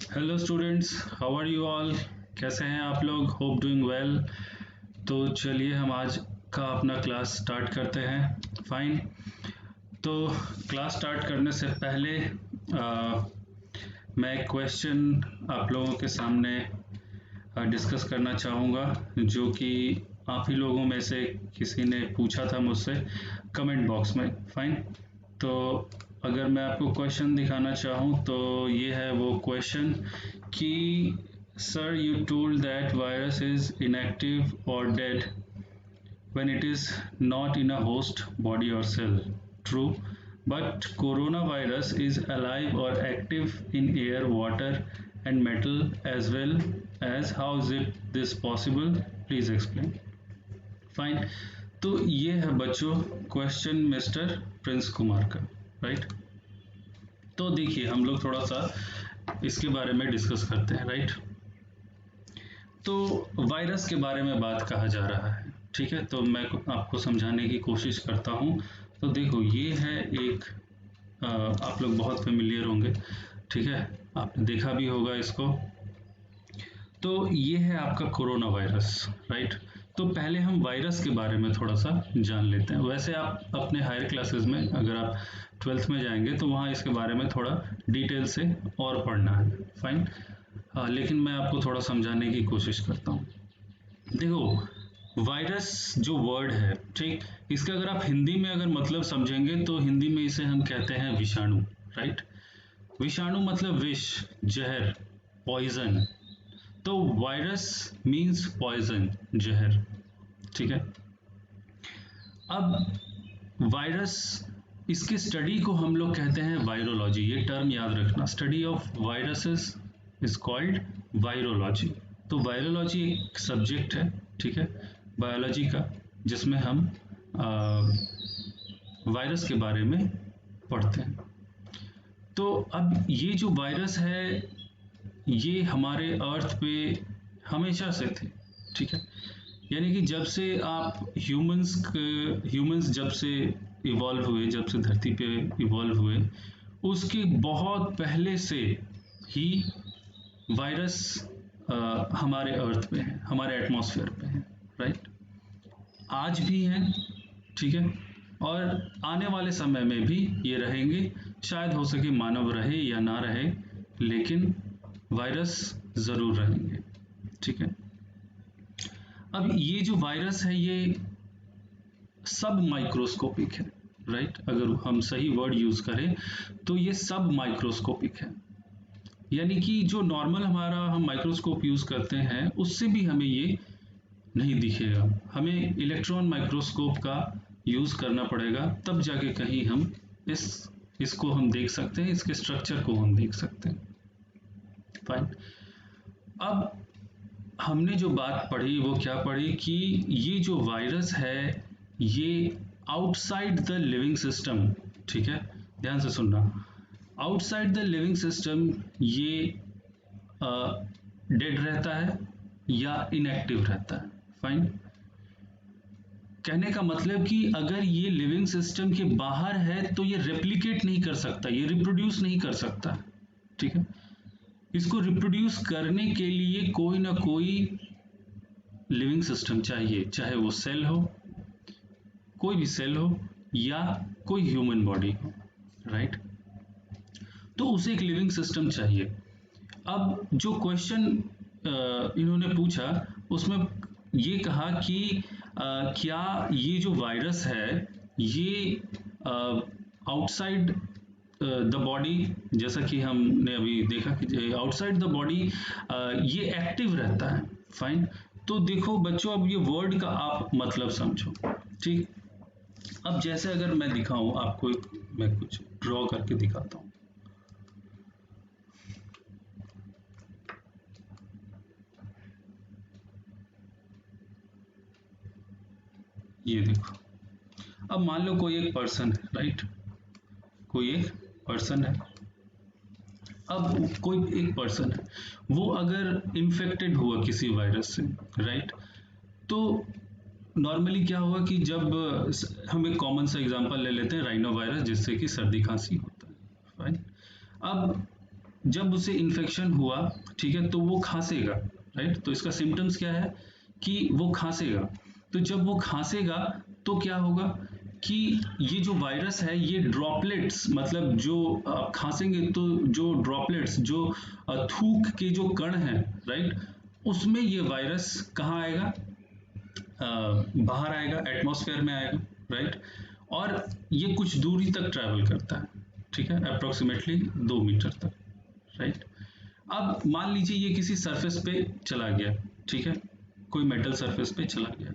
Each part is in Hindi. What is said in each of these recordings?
Hello students, how are you all. कैसे हैं आप लोग? Hope doing well. तो चलिए हम आज का अपना क्लास स्टार्ट करते हैं। फाइन। तो क्लास स्टार्ट करने से पहले मैं एक क्वेश्चन आप लोगों के सामने डिस्कस करना चाहूँगा, जो कि आप ही लोगों में से किसी ने पूछा था मुझसे कमेंट बॉक्स में। फाइन। तो अगर मैं आपको क्वेश्चन दिखाना चाहूँ तो ये है वो क्वेश्चन कि sir you told that virus is inactive और dead when it is not in a host body or cell. True, but coronavirus is alive or active in air, water, and metal as well as. How is it this possible? Please explain. Fine. तो ये है बच्चों क्वेश्चन मिस्टर प्रिंस कुमार का। राइट। तो देखिए हम लोग थोड़ा सा इसके बारे में डिस्कस करते हैं। राइट। तो वायरस के बारे में बात कहा जा रहा है, ठीक है। तो मैं आपको समझाने की कोशिश करता हूँ। तो देखो ये है एक आप लोग बहुत फेमिलियर होंगे, ठीक है, आपने देखा भी होगा इसको। तो ये है आपका कोरोना वायरस। राइट। तो पहले हम वायरस के बारे में थोड़ा सा जान लेते हैं। वैसे आप अपने हायर क्लासेस में अगर आप 12th में जाएंगे तो वहाँ इसके बारे में थोड़ा डिटेल से और पढ़ना है। फाइन। लेकिन मैं आपको थोड़ा समझाने की कोशिश करता हूँ। देखो वायरस जो वर्ड है, ठीक, इसका अगर आप हिंदी में अगर मतलब समझेंगे तो हिंदी में इसे हम कहते हैं विषाणु। राइट। विषाणु मतलब विष, जहर, पॉइजन। तो वायरस मीन्स पॉइजन, जहर। ठीक है। अब वायरस, इसके स्टडी को हम लोग कहते हैं वायरोलॉजी। ये टर्म याद रखना, study of viruses is called virology. तो वायरोलॉजी एक सब्जेक्ट है, ठीक है, बायोलॉजी का, जिसमें हम वायरस के बारे में पढ़ते हैं। तो अब ये जो वायरस है ये हमारे अर्थ पे हमेशा से थे, ठीक है। यानी कि जब से आप ह्यूमंस जब से इवॉल्व हुए, जब से धरती पे इवॉल्व हुए, उसके बहुत पहले से ही वायरस हमारे अर्थ पे है, हमारे एटमॉस्फेयर पे है। राइट। आज भी हैं, ठीक है, और आने वाले समय में भी ये रहेंगे। शायद हो सके मानव रहे या ना रहे, लेकिन वायरस जरूर रहेंगे। ठीक है। अब ये जो वायरस है ये सब माइक्रोस्कोपिक है। राइट। अगर हम सही वर्ड यूज करें तो ये सब माइक्रोस्कोपिक है। यानी कि जो नॉर्मल हमारा हम माइक्रोस्कोप यूज करते हैं उससे भी हमें ये नहीं दिखेगा। हमें इलेक्ट्रॉन माइक्रोस्कोप का यूज करना पड़ेगा, तब जाके कहीं हम इसको हम देख सकते हैं, इसके स्ट्रक्चर को हम देख सकते हैं। फाइन। अब हमने जो बात पढ़ी वो क्या पढ़ी कि ये जो वायरस है ये आउटसाइड द लिविंग सिस्टम, ठीक है, ध्यान से सुनना, आउटसाइड द लिविंग सिस्टम ये डेड रहता है या इनएक्टिव रहता है। फाइन। कहने का मतलब कि अगर ये लिविंग सिस्टम के बाहर है तो ये रेप्लिकेट नहीं कर सकता, ये रिप्रोड्यूस नहीं कर सकता, ठीक है। इसको रिप्रोड्यूस करने के लिए कोई ना कोई लिविंग सिस्टम चाहिए, चाहे वो सेल हो, कोई भी सेल हो, या कोई ह्यूमन बॉडी हो। राइट। तो उसे एक लिविंग सिस्टम चाहिए। अब जो क्वेश्चन इन्होंने पूछा उसमें ये कहा कि क्या ये जो वायरस है ये आउटसाइड द बॉडी, जैसा कि हमने अभी देखा कि आउटसाइड द बॉडी ये एक्टिव रहता है। फाइन। तो देखो बच्चों अब ये वर्ड का आप मतलब समझो, ठीक। अब जैसे अगर मैं दिखाऊं आपको, मैं कुछ ड्रॉ करके दिखाता हूं। ये देखो, अब मान लो कोई एक पर्सन है। राइट। कोई एक पर्सन है। अब कोई एक पर्सन है, वो अगर इन्फेक्टेड हुआ किसी वायरस से, राइट, तो नॉर्मली क्या होगा कि जब हम एक कॉमन सा एग्जांपल ले लेते हैं राइनो वायरस, जिससे कि सर्दी खांसी होता है। फाइन। अब जब उसे इन्फेक्शन हुआ, ठीक है, तो वो खांसेगा, राइट। तो इसका सिम्टम्स क्या है कि वो खांसेगा। तो जब वो खांसेगा तो क्या होगा कि ये जो वायरस है ये ड्रॉपलेट्स, मतलब जो आप खांसेंगे तो जो ड्रॉपलेट्स, जो थूक के जो कण हैं, राइट, उसमें ये वायरस कहाँ आएगा, बाहर आएगा, एटमॉस्फेयर में आएगा, राइट। और ये कुछ दूरी तक ट्रैवल करता है, ठीक है, अप्रोक्सीमेटली 2 मीटर तक, राइट। अब मान लीजिए ये किसी सरफेस पे चला गया, ठीक है, कोई मेटल सरफेस पे चला गया,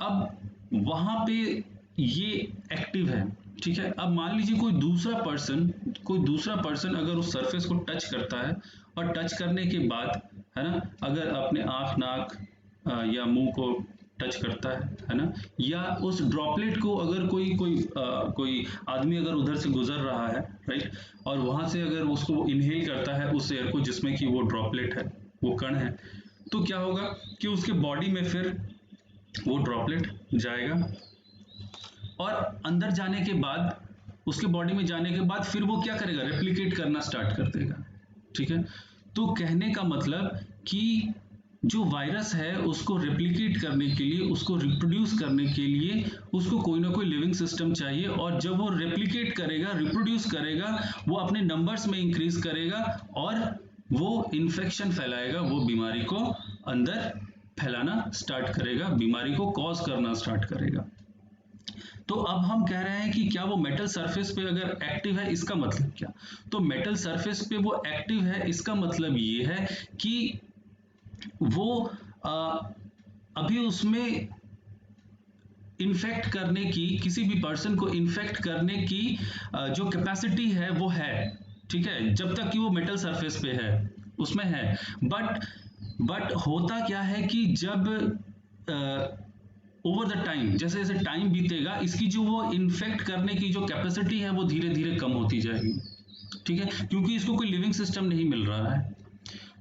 अब वहां पे ये एक्टिव है, ठीक है। अब मान लीजिए कोई दूसरा पर्सन अगर उस सरफेस को टच करता है, और टच करने के बाद, है ना, अगर अपने आंख, नाक या मुंह को टच करता है ना, या उस ड्रॉपलेट को अगर कोई आदमी अगर उधर से गुजर रहा है, राइट, और वहां से अगर उसको इनहेल करता है उस एयर को जिसमें कि वो ड्रॉपलेट है, वो कण है, तो क्या होगा कि उसके बॉडी में फिर वो ड्रॉपलेट जाएगा, और अंदर जाने के बाद, उसके बॉडी में जाने के बाद फिर वो क्या करेगा, रेप्लिकेट करना स्टार्ट कर देगा, ठीक है। तो कहने का मतलब कि जो वायरस है उसको रेप्लिकेट करने के लिए, उसको रिप्रोड्यूस करने के लिए उसको कोई ना कोई लिविंग सिस्टम चाहिए, और जब वो रेप्लिकेट करेगा, रिप्रोड्यूस करेगा, वो अपने नंबर्स में इंक्रीज करेगा और वो इन्फेक्शन फैलाएगा, वो बीमारी को अंदर फैलाना स्टार्ट करेगा, बीमारी को कॉज करना स्टार्ट करेगा। तो अब हम कह रहे हैं कि क्या वो मेटल सरफेस पे अगर एक्टिव है, इसका मतलब क्या, तो मेटल सरफेस पे वो एक्टिव है, इसका मतलब ये है कि वो अभी उसमें इन्फेक्ट करने की, किसी भी पर्सन को इन्फेक्ट करने की जो कैपेसिटी है वो है, ठीक है, जब तक कि वो मेटल सरफेस पे है उसमें है। बट होता क्या है कि जब ओवर द टाइम, जैसे जैसे टाइम बीतेगा, इसकी जो वो इन्फेक्ट करने की जो कैपेसिटी है वो धीरे धीरे कम होती जाएगी, ठीक है, क्योंकि इसको कोई लिविंग सिस्टम नहीं मिल रहा है।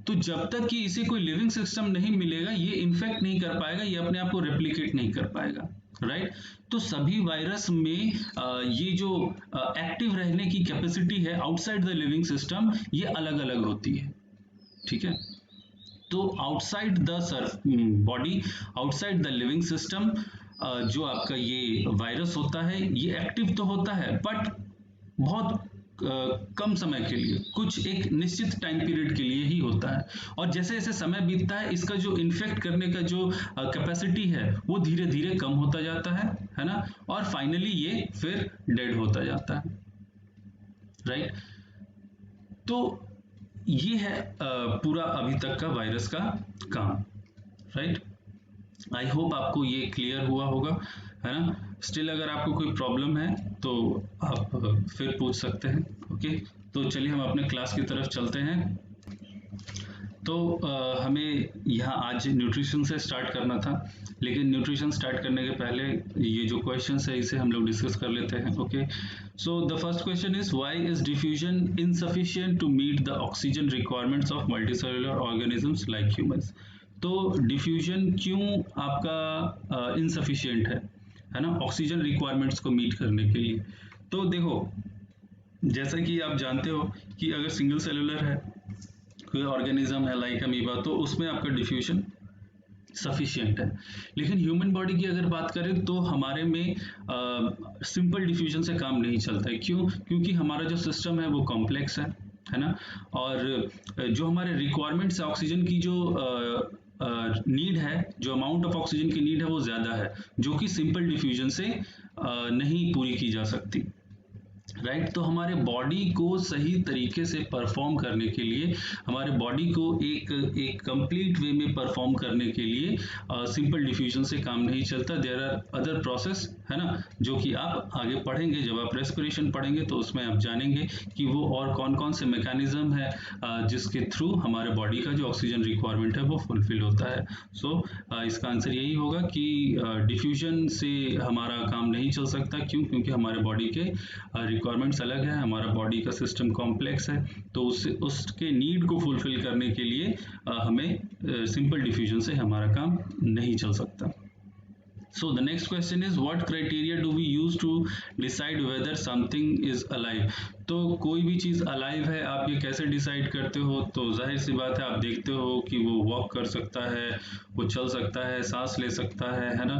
तो जब तक कि इसे कोई लिविंग सिस्टम नहीं मिलेगा, ये इन्फेक्ट नहीं कर पाएगा, ये अपने आप को रेप्लिकेट नहीं कर पाएगा, राइट। तो सभी वायरस में ये जो एक्टिव रहने की कैपेसिटी है आउटसाइड द लिविंग सिस्टम, ये अलग अलग होती है, ठीक है। तो outside the body, outside the living system, जो आपका ये वायरस होता है, ये एक्टिव तो होता है बट बहुत कम समय के लिए, कुछ एक निश्चित टाइम पीरियड के लिए ही होता है, और जैसे जैसे समय बीतता है इसका जो इन्फेक्ट करने का जो कैपेसिटी है वो धीरे धीरे कम होता जाता है ना, और फाइनली ये फिर डेड होता जाता है, राइट। तो ये है पूरा अभी तक का वायरस का काम, राइट। आई होप आपको ये क्लियर हुआ होगा, है ना। स्टिल अगर आपको कोई प्रॉब्लम है तो आप फिर पूछ सकते हैं, ओके। तो चलिए हम अपने क्लास की तरफ चलते हैं। तो हमें यहाँ आज न्यूट्रिशन से स्टार्ट करना था, लेकिन न्यूट्रिशन स्टार्ट करने के पहले ये जो क्वेश्चंस है इसे हम लोग डिस्कस कर लेते हैं, okay. So the first question is why is diffusion insufficient to meet the oxygen requirements of multicellular organisms like humans. तो डिफ्यूजन क्यों आपका इनसफिशिएंट है ना, ऑक्सीजन रिक्वायरमेंट्स को मीट करने के लिए। तो देखो, जैसा कि आप जानते हो कि अगर सिंगल सेलुलर है कोई ऑर्गेनिज्म है लाइक अमीबा, तो उसमें आपका डिफ्यूजन सफिशिएंट है। लेकिन ह्यूमन बॉडी की अगर बात करें तो हमारे में सिंपल डिफ्यूजन से काम नहीं चलता है। क्यों? क्योंकि हमारा जो सिस्टम है वो कॉम्प्लेक्स है ना, और जो हमारे रिक्वायरमेंट्स है ऑक्सीजन की, जो नीड है, जो अमाउंट ऑफ ऑक्सीजन की नीड है वो ज़्यादा है, जो कि सिंपल डिफ्यूजन से नहीं पूरी की जा सकती, राइट। तो हमारे बॉडी को सही तरीके से परफॉर्म करने के लिए, हमारे बॉडी को एक कंप्लीट वे में परफॉर्म करने के लिए सिंपल डिफ्यूजन से काम नहीं चलता। देयर आर अदर प्रोसेस, है ना, जो कि आप आगे पढ़ेंगे, जब आप रेस्पिरेशन पढ़ेंगे तो उसमें आप जानेंगे कि वो और कौन कौन से मैकेनिज्म है जिसके थ्रू हमारे बॉडी का जो ऑक्सीजन रिक्वायरमेंट है वो फुलफिल होता है। सो इसका आंसर यही होगा कि डिफ्यूजन से हमारा काम नहीं चल सकता। क्यों? क्योंकि हमारे बॉडी के रिक्वायरमेंट्स अलग है, हमारा बॉडी का सिस्टम कॉम्प्लेक्स है, तो उसके नीड को फुलफिल करने के लिए हमें सिंपल डिफ्यूजन से हमारा काम नहीं चल सकता। So the next question is what criteria do we use to decide whether something is alive? तो कोई भी चीज़ अलाइव है, आप ये कैसे डिसाइड करते हो? तो जाहिर सी बात है, आप देखते हो कि वो वॉक कर सकता है, वो चल सकता है, सांस ले सकता है ना,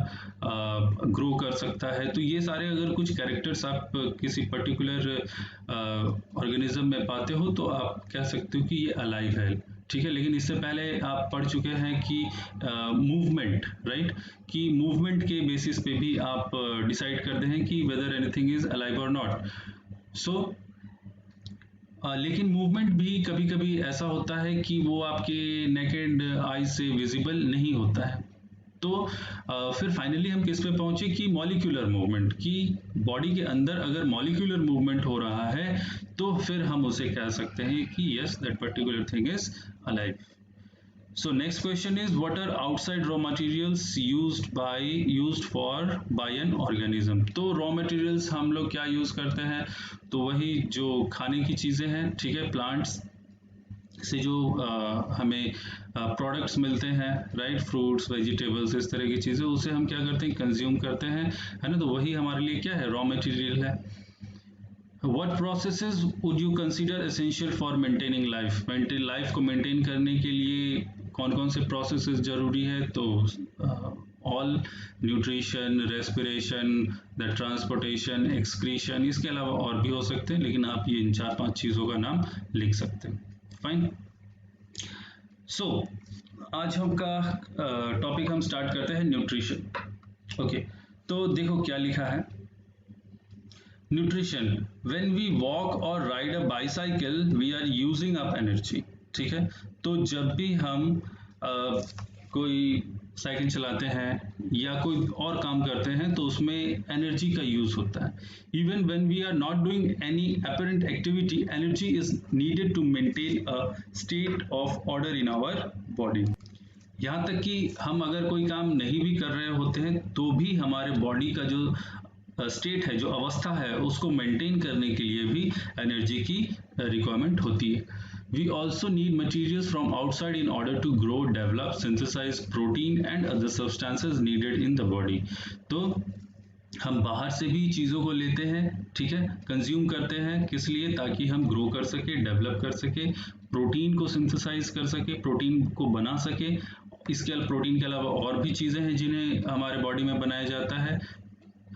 ग्रो कर सकता है। तो ये सारे अगर कुछ कैरेक्टर्स आप किसी पर्टिकुलर ऑर्गेनिज्म में पाते हो तो आप कह सकते हो कि ये अलाइव है। ठीक है, लेकिन इससे पहले आप पढ़ चुके हैं कि मूवमेंट, राइट, कि मूवमेंट के बेसिस पे भी आप डिसाइड करते हैं कि वेदर एनीथिंग इज अलाइव और नॉट। सो लेकिन मूवमेंट भी कभी कभी ऐसा होता है कि वो आपके नेकेड आई से विजिबल नहीं होता है। तो फिर फाइनली हम किस पे पहुंचे कि मॉलिक्यूलर मूवमेंट, कि बॉडी के अंदर अगर मॉलिक्यूलर मूवमेंट हो रहा है तो फिर हम उसे कह सकते हैं कि yes, that particular thing is alive. So next question is, what are outside raw materials used for by an organism? तो raw materials हम लोग क्या यूज करते हैं? तो वही जो खाने की चीजें हैं, ठीक है, प्लांट्स से जो हमें प्रोडक्ट्स मिलते हैं, राइट, फ्रूट्स, वेजिटेबल्स, इस तरह की चीजें, उसे हम क्या करते हैं, कंज्यूम करते हैं, है ना। तो वही हमारे लिए क्या है, रॉ मटेरियल है। What processes would you consider essential for maintaining life? Life को मेंटेन करने के लिए कौन कौन से प्रोसेसेस जरूरी है? तो all nutrition, respiration, the transportation, excretion, इसके अलावा और भी हो सकते हैं, लेकिन आप ये इन 4-5 चीज़ों का नाम लिख सकते हैं। फाइन। सो आज हम का टॉपिक हम स्टार्ट करते हैं न्यूट्रिशन। ओके, तो देखो क्या लिखा है। न्यूट्रिशन, व्हेन वी वॉक और ride a bicycle we are using up energy. ठीक है, तो जब भी हम कोई साइकिल चलाते हैं या कोई और काम करते हैं तो उसमें एनर्जी का यूज होता है। Even when we are not doing any apparent activity, energy is needed to maintain a state of order in our body. यहाँ तक कि हम अगर कोई काम नहीं भी कर रहे होते हैं तो भी हमारे बॉडी का जो स्टेट है, जो अवस्था है, उसको मेंटेन करने के लिए भी एनर्जी की रिक्वायरमेंट होती है। We also need materials from outside in order to grow, develop, synthesize protein and other substances needed in the body. तो हम बाहर से भी चीज़ों को लेते हैं, ठीक है, कंज्यूम करते हैं, किस लिए? ताकि हम ग्रो कर सके, डेवलप कर सके, प्रोटीन को सिंथेसाइज कर सके, प्रोटीन को बना सके। इसके अलावा प्रोटीन के अलावा और भी चीज़ें हैं जिन्हें हमारे बॉडी में बनाया जाता है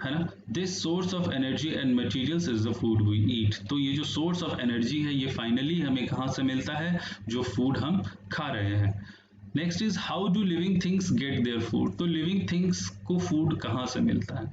ना। This source of energy and materials is the food we eat. तो ये जो सोर्स ऑफ एनर्जी है, ये फाइनली हमें कहाँ से मिलता है? जो फूड हम खा रहे हैं। Next is, how do living things get their food? तो लिविंग थिंग्स को फूड कहाँ से मिलता है?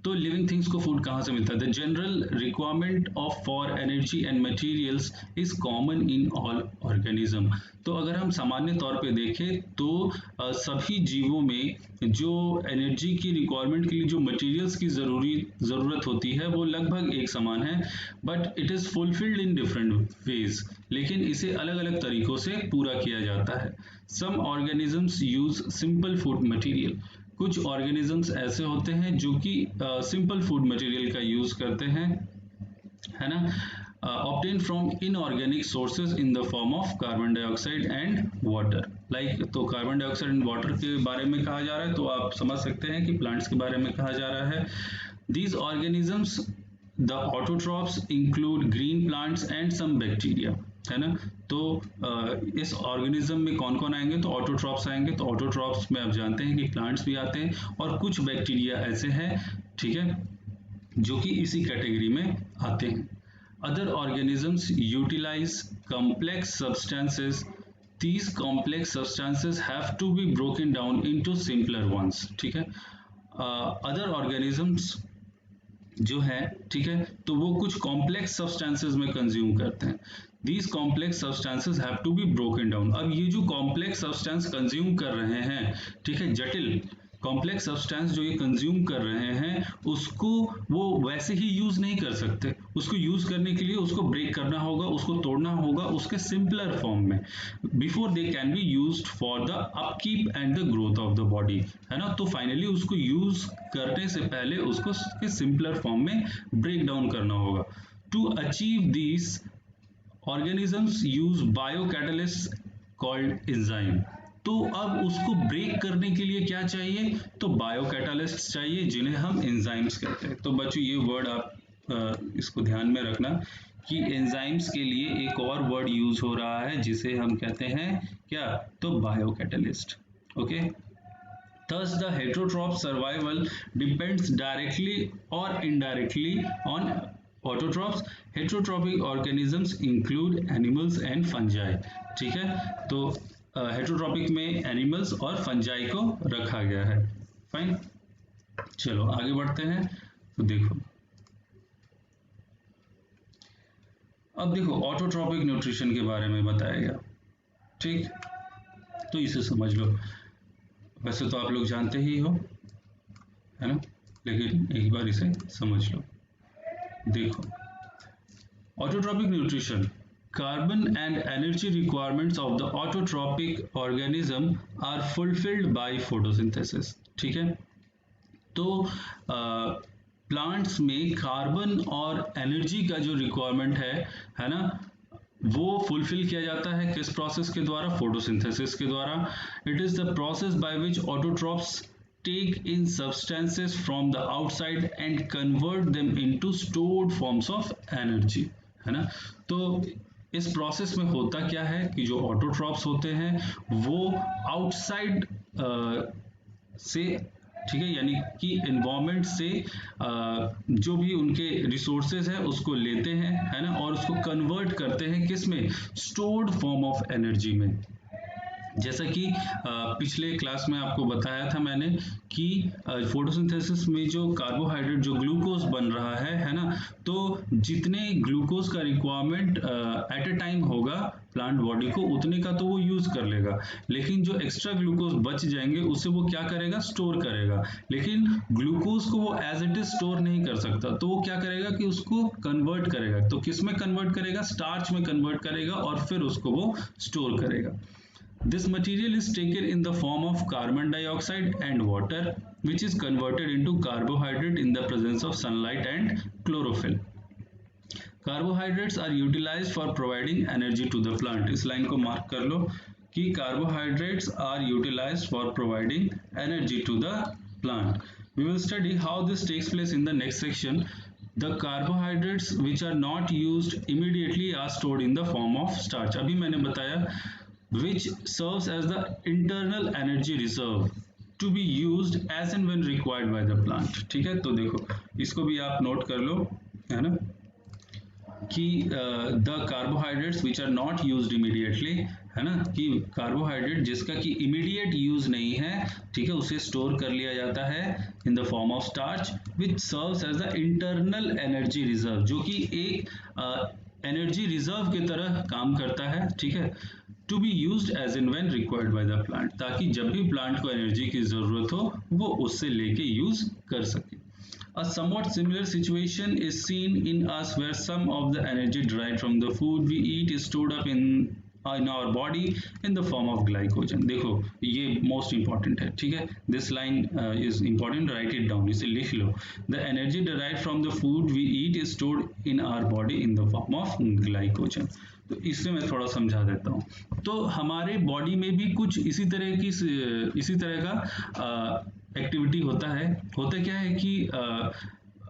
तो लिविंग थिंग्स को फूड कहाँ से मिलता है? The general requirement of for energy and materials is common in all organism. तो अगर हम सामान्य तौर पे देखें तो सभी जीवों में जो एनर्जी की रिक्वायरमेंट के लिए जो मटेरियल्स की ज़रूरत होती है वो लगभग एक समान है, but it is fulfilled in different ways. लेकिन इसे अलग अलग तरीकों से पूरा किया जाता है। Some organisms use simple food material. कुछ ऑर्गेनिजम्स ऐसे होते हैं जो कि सिंपल फूड मटेरियल का यूज करते हैं, है ना, obtain from inorganic sources in the form of carbon dioxide and water. Like, तो कार्बन डाइऑक्साइड एंड वाटर के बारे में कहा जा रहा है, तो आप समझ सकते हैं कि प्लांट्स के बारे में कहा जा रहा है। These organisms, the autotrophs, include green plants and some bacteria, है ना। तो इस ऑर्गेनिज्म में कौन कौन आएंगे? तो ऑटोट्रॉप्स आएंगे। तो ऑटोट्रॉप्स में आप जानते हैं कि प्लांट्स भी आते हैं और कुछ बैक्टीरिया ऐसे हैं, ठीक है, जो कि इसी कैटेगरी में आते हैं। Other organisms utilize complex substances. These complex substances have to be broken down into simpler ones. ठीक है, अदर ऑर्गेनिजम्स जो है, ठीक है, तो वो कुछ कॉम्प्लेक्स सब्सटेंसेस में कंज्यूम करते हैं। These complex substances have to be broken down. अब ये जो कॉम्प्लेक्स सब्सटेंस कंज्यूम कर रहे हैं, ठीक है, जटिल कॉम्प्लेक्स सब्सटेंस जो ये कंज्यूम कर रहे हैं, उसको वो वैसे ही यूज नहीं कर सकते। उसको यूज करने के लिए उसको ब्रेक करना होगा, उसको तोड़ना होगा उसके सिंपलर फॉर्म में, before they can be used for the upkeep and the growth of the body, है ना। तो फाइनली उसको यूज करने से पहले उसको सिंपलर फॉर्म में ब्रेक डाउन करना होगा। To achieve this organisms use biocatalyst called enzyme. तो अब उसको ब्रेक करने के लिए क्या चाहिए? तो बायोकैटालिस्ट चाहिए, जिन्हें हम एंजाइम्स कहते हैं। तो बच्चों, ये वर्ड आप इसको ध्यान में रखना कि एंजाइम्स के लिए एक और वर्ड यूज हो रहा है जिसे हम कहते हैं क्या, तो biocatalyst. Okay, thus the heterotroph survival depends directly or indirectly on autotrophs. Heterotrophic organisms include animals and fungi। ठीक है, तो हेटरोट्रॉपिक में एनिमल्स और फंजाई को रखा गया है। फाइन, चलो आगे बढ़ते हैं। तो देखो, अब देखो ऑटोट्रॉपिक न्यूट्रिशन के बारे में बताया गया। ठीक, तो इसे समझ लो। वैसे तो आप लोग जानते ही हो, है ना, लेकिन एक बार इसे समझ लो। देखो, autotrophic nutrition, carbon and energy requirements of the autotrophic organism are fulfilled by photosynthesis। ठीक है, तो प्लांट्स में कार्बन और एनर्जी का जो रिक्वायरमेंट है ना, वो फुलफिल किया जाता है किस प्रोसेस के द्वारा, फोटोसिंथेसिस के द्वारा। It is the process by which autotrophs take in substances from the outside and convert them into stored forms of energy, है ना। तो इस प्रोसेस में होता क्या है कि जो ऑटोट्रॉप्स होते हैं वो आउटसाइड से, ठीक है, यानी कि एनवायरमेंट से जो भी उनके रिसोर्सेज है उसको लेते हैं, है ना, और उसको कन्वर्ट करते हैं किस में, स्टोर्ड फॉर्म ऑफ एनर्जी में। जैसा कि पिछले क्लास में आपको बताया था मैंने कि फोटोसिंथेसिस में जो कार्बोहाइड्रेट, जो ग्लूकोज बन रहा है ना, तो जितने ग्लूकोज का रिक्वायरमेंट एट ए टाइम होगा प्लांट बॉडी को, उतने का तो वो यूज कर लेगा, लेकिन जो एक्स्ट्रा ग्लूकोज बच जाएंगे उससे वो क्या करेगा, स्टोर करेगा। लेकिन ग्लूकोज को वो एज इट इज स्टोर नहीं कर सकता, तो वो क्या करेगा कि उसको कन्वर्ट करेगा। तो किस में कन्वर्ट करेगा, स्टार्च में कन्वर्ट करेगा और फिर उसको वो स्टोर करेगा। This material is taken in the form of carbon dioxide and water, which is converted into carbohydrate in the presence of sunlight and chlorophyll. Carbohydrates are utilized for providing energy to the plant। इस लाइन को मार्क कर लो कि carbohydrates are utilized for providing energy to the plant। We will study how this takes place in the next section। The carbohydrates which are not used immediately are stored in the form of starch। अभी मैंने बताया which serves as the internal energy reserve to be used as and when required by the plant। ठीक है, तो देखो इसको भी आप नोट कर लो, है ना, कि the carbohydrates which are not used immediately, है ना, कि कार्बोहाइड्रेट जिसका कि इमीडिएट यूज नहीं है, ठीक है, उसे स्टोर कर लिया जाता है in the form of starch which serves as the internal energy reserve, जो कि एक एनर्जी रिजर्व की तरह काम करता है। ठीक है, to be used as and when required by the plant, ताकि जब भी प्लांट को एनर्जी की जरूरत हो वो उससे लेके यूज कर सके। A somewhat similar situation is seen in us where some of the energy derived from the food we eat is stored up in our body in the form of glycogen। देखो ये most important है, ठीक है, this line is important, write it down, इसे लिख लो। The energy derived from the food we eat is stored in our body in the form of glycogen। तो इससे मैं थोड़ा समझा देता हूँ। तो हमारे बॉडी में भी कुछ इसी तरह का एक्टिविटी होता है। होता क्या है कि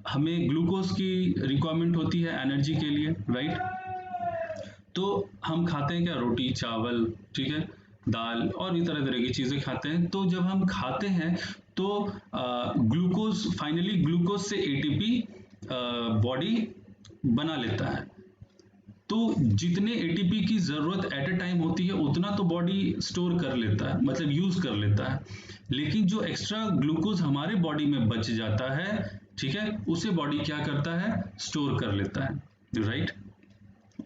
हमें ग्लूकोज की रिक्वायरमेंट होती है एनर्जी के लिए, राइट। तो हम खाते हैं क्या, रोटी चावल, ठीक है, दाल और भी तरह तरह की चीजें खाते हैं। तो जब हम खाते हैं तो ग्लूकोज, फाइनली ग्लूकोज से एटीपी बॉडी बना लेता है। तो जितने एटीपी की जरूरत एट ए टाइम होती है उतना तो बॉडी स्टोर कर लेता है, मतलब यूज कर लेता है। लेकिन जो एक्स्ट्रा ग्लूकोज हमारे बॉडी में बच जाता है, ठीक है, उसे बॉडी क्या करता है, स्टोर कर लेता है, राइट।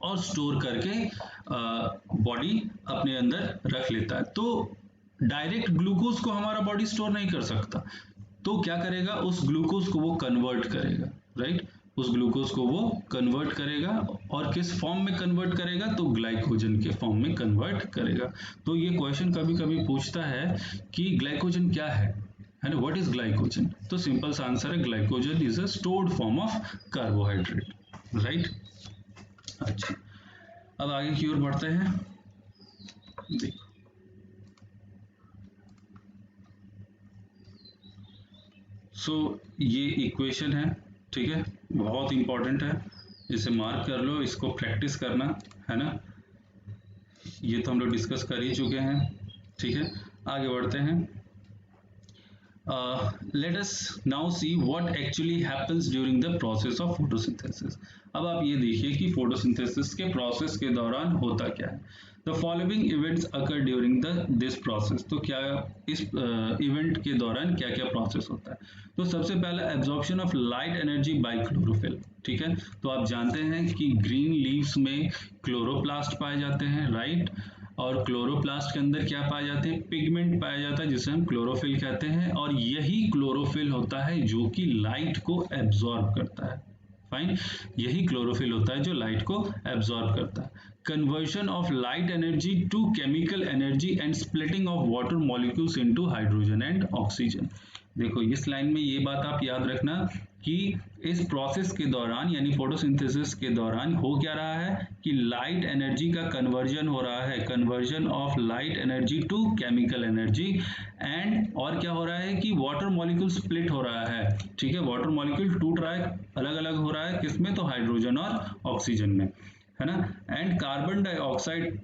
और स्टोर करके बॉडी अपने अंदर रख लेता है। तो डायरेक्ट ग्लूकोज को हमारा बॉडी स्टोर नहीं कर सकता, तो क्या करेगा, उस ग्लूकोज को वो कन्वर्ट करेगा, राइट। उस ग्लूकोज को वो कन्वर्ट करेगा और किस फॉर्म में कन्वर्ट करेगा, तो ग्लाइकोजन के फॉर्म में कन्वर्ट करेगा। तो ये क्वेश्चन कभी कभी पूछता है कि ग्लाइकोजन क्या है ना, व्हाट इज ग्लाइकोजन। तो सिंपल सा आंसर है, glycogen is a stored form of carbohydrate, right. अच्छा, अब आगे की ओर बढ़ते हैं। देखो, ये इक्वेशन है, ठीक है, बहुत इंपॉर्टेंट है, इसे मार्क कर लो, इसको प्रैक्टिस करना है ना। ये तो हम लोग डिस्कस कर ही चुके हैं, ठीक है। आगे बढ़ते हैं। Let us now see what actually happens during the process of photosynthesis. अब आप ये देखिए कि photosynthesis के process के दौरान होता क्या है। The following events occur during this process. तो क्या इस event के दौरान क्या क्या process होता है। तो सबसे पहला absorption of light energy by chlorophyll, ठीक है। तो आप जानते हैं कि green leaves में chloroplast पाए जाते हैं, राइट। और क्लोरोप्लास्ट के अंदर क्या पाए जाते हैं, पिगमेंट पाया जाता है जिसे हम क्लोरोफिल कहते हैं, और यही क्लोरोफिल होता है जो कि लाइट को एब्जॉर्ब करता है। फाइन, यही क्लोरोफिल होता है जो लाइट को एब्जॉर्ब करता है। Conversion of light energy to chemical energy and splitting of water molecules into hydrogen and oxygen. देखो इस लाइन में ये बात आप याद रखना कि इस प्रोसेस के दौरान यानी फोटोसिंथेसिस के दौरान हो क्या रहा है कि लाइट एनर्जी का कन्वर्जन हो रहा है, conversion of light energy to chemical energy, and और क्या हो रहा है कि वाटर मॉलिक्यूल स्प्लिट हो रहा है, ठीक है। वाटर मॉलिक्यूल टूट रहा है, अलग अलग हो रहा है, किसमें, तो हाइड्रोजन और ऑक्सीजन में, है ना। And carbon dioxide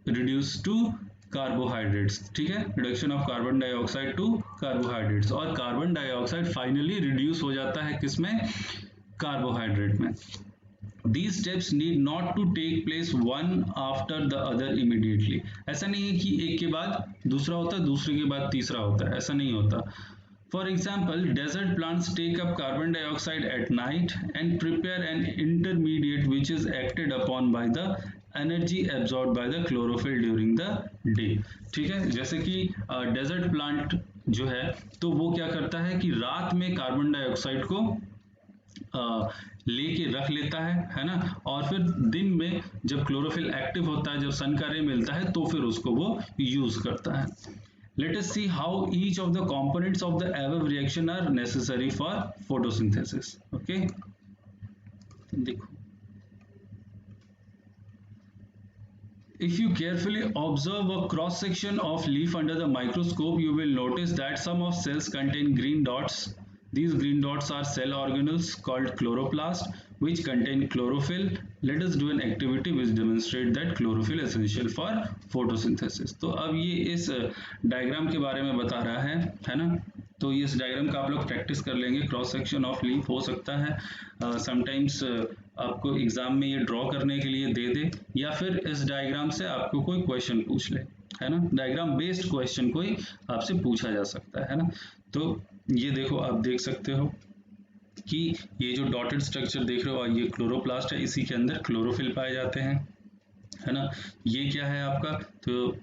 reduce to carbohydrates, ठीक है, reduction of carbon dioxide to carbohydrates, और कार्बन डाइऑक्साइड फाइनली रिड्यूस हो जाता है किसमें, कार्बोहाइड्रेट में। These steps need not to take place one after the other immediately. ऐसा नहीं है कि एक के बाद दूसरा होता है, दूसरे के बाद तीसरा होता है, ऐसा नहीं होता। For example, desert plants take up carbon dioxide at night and prepare an intermediate which is acted upon by the energy absorbed by the chlorophyll during the day, ठीक है। जैसे कि डेजर्ट प्लांट जो है तो वो क्या करता है कि रात में कार्बन डाइऑक्साइड को लेके रख लेता है ना, और फिर दिन में जब क्लोरोफिल एक्टिव होता है, जब सन का रे मिलता है तो फिर उसको वो यूज करता है। Let us see how each of the components of the above reaction are necessary for photosynthesis. Okay, देखो, if you carefully observe a cross section of leaf under the microscope, you will notice that some of cells contain green dots. These green dots are cell organelles called chloroplast, which contain chlorophyll. Let us do an activity which demonstrate that chlorophyll is essential for photosynthesis. तो अब ये इस डायग्राम के बारे में बता रहा है ना। तो इस डायग्राम का आप लोग प्रैक्टिस कर लेंगे। क्रॉस सेक्शन ऑफ लीफ हो सकता है समटाइम्स आपको एग्जाम में ये ड्रॉ करने के लिए दे दे, या फिर इस डायग्राम से आपको कोई क्वेश्चन पूछ ले, है ना। डायग्राम बेस्ड क्वेश्चन कोई आपसे पूछा जा सकता है ना। तो ये देखो, आप देख सकते हो कि ये जो डॉटेड स्ट्रक्चर देख रहे हो ये क्लोरोप्लास्ट है, इसी के अंदर क्लोरोफिल पाए जाते हैं, है ना। ये क्या है आपका, तो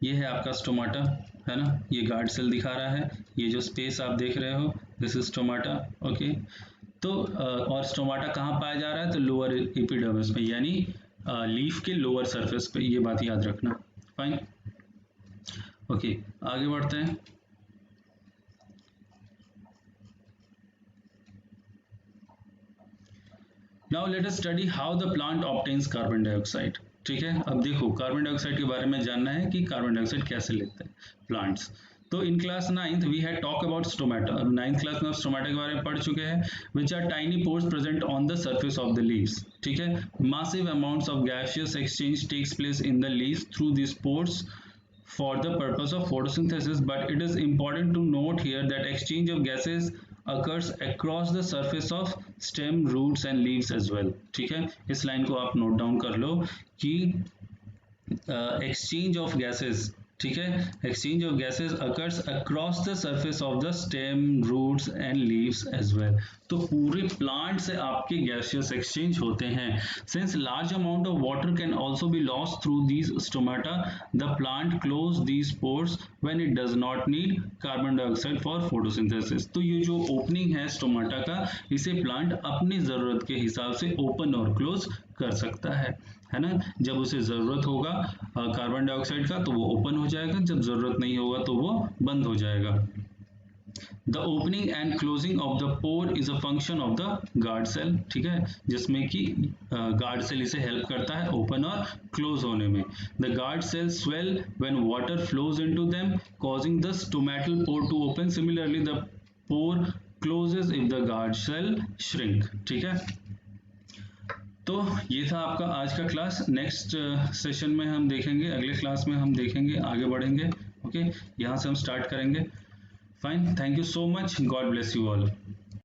ये है आपका स्टोमाटा, है ना। ये गार्ड सेल दिखा रहा है, ये जो स्पेस आप देख रहे हो दिस इज स्टोमाटा, ओके। तो और स्टोमाटा कहाँ पाया जा रहा है, तो लोअर एपिडर्मिस में, यानी लीफ के लोअर सरफेस पे, ये बात याद रखना। फाइन, ओके, आगे बढ़ते हैं। Now let us study how the plant obtains carbon dioxide. ठीक है, अब देखो कार्बन डाइऑक्साइड के बारे में जानना है कि कार्बन डाइऑक्साइड कैसे लेते हैं प्लांट्स। तो in class 9th we had talk about stomata. अब 9th क्लास में आप स्टोमेटा के बारे में पढ़ चुके हैं, which are tiny pores present on the surface of the leaves, ठीक है। Massive amounts of gaseous exchange takes place in the leaves through this pores for the purpose of photosynthesis, but it is important to note here that exchange of gases occurs across the surface of stem, roots and leaves as well, ठीक है। इस लाइन को आप नोट डाउन कर लो कि exchange of gases, ठीक है, exchange of gases occurs across the surface of the stem, roots and leaves as well. तो पूरे प्लांट से आपके gaseous exchange होते हैं. Since large amount of water can also be lost through these stomata, the plant close these pores when it does not need carbon dioxide for photosynthesis. तो ये जो opening है stomata का, इसे प्लांट अपनी जरूरत के हिसाब से ओपन और क्लोज कर सकता है ना। जब उसे जरूरत होगा कार्बन डाइऑक्साइड का तो वो ओपन हो जाएगा, जब जरूरत नहीं होगा तो वो बंद हो जाएगा। The opening and closing of the pore is a function of the guard cell, ठीक है, जिसमें कि गार्ड सेल इसे हेल्प करता है ओपन और क्लोज होने में। The guard cell swell when water flows into them causing the stomatal pore to open. Similarly the pore closes if the guard shell shrink। ठीक है, तो ये था आपका आज का क्लास। नेक्स्ट सेशन में हम देखेंगे, अगले क्लास में हम देखेंगे, आगे बढ़ेंगे। ओके, यहाँ से हम स्टार्ट करेंगे। Fine, thank you so much, God bless you all.